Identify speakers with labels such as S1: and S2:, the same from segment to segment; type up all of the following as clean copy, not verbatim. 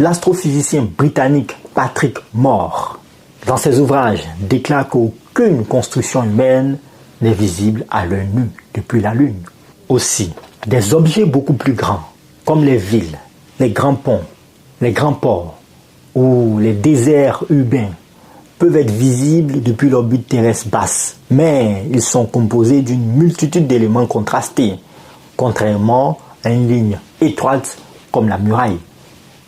S1: L'astrophysicien britannique Patrick Moore, dans ses ouvrages, déclare qu'aucune construction humaine n'est visible à l'œil nu depuis la Lune. Aussi, des objets beaucoup plus grands, comme les villes, les grands ponts, les grands ports ou les déserts urbains, peuvent être visibles depuis l'orbite terrestre basse, mais ils sont composés d'une multitude d'éléments contrastés, contrairement à une ligne étroite comme la muraille.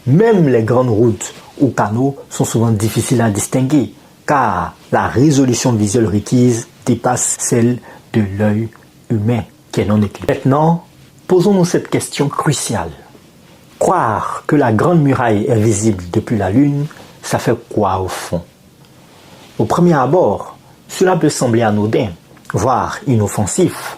S1: Même les grandes routes ou canaux sont souvent difficiles à distinguer, car la résolution visuelle requise dépasse celle de l'œil humain, qui est non éclairé. Maintenant, posons-nous cette question cruciale. Croire que la Grande Muraille est visible depuis la Lune, ça fait quoi au fond? Au premier abord, cela peut sembler anodin, voire inoffensif.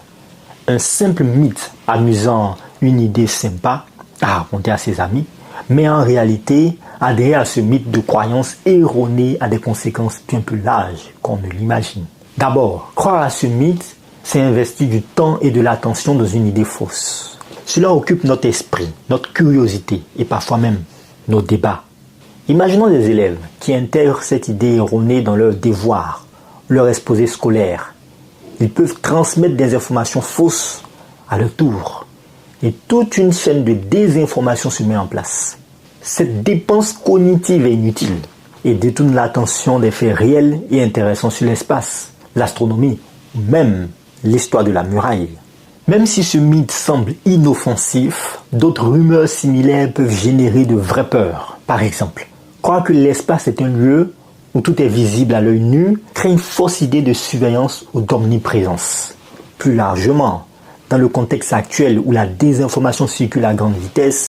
S1: Un simple mythe amusant, une idée sympa à raconter à ses amis, mais en réalité, adhérer à ce mythe de croyance erronée a des conséquences bien plus larges qu'on ne l'imagine. D'abord, croire à ce mythe, c'est investir du temps et de l'attention dans une idée fausse. Cela occupe notre esprit, notre curiosité et parfois même nos débats. Imaginons des élèves qui intègrent cette idée erronée dans leurs devoirs, leur exposé scolaire. Ils peuvent transmettre des informations fausses à leur tour. Et toute une chaîne de désinformation se met en place. Cette dépense cognitive est inutile et détourne l'attention des faits réels et intéressants sur l'espace, l'astronomie ou même l'histoire de la muraille. Même si ce mythe semble inoffensif, d'autres rumeurs similaires peuvent générer de vraies peurs. Par exemple, croire que l'espace est un lieu où tout est visible à l'œil nu crée une fausse idée de surveillance ou d'omniprésence. Plus largement, dans le contexte actuel où la désinformation circule à grande vitesse,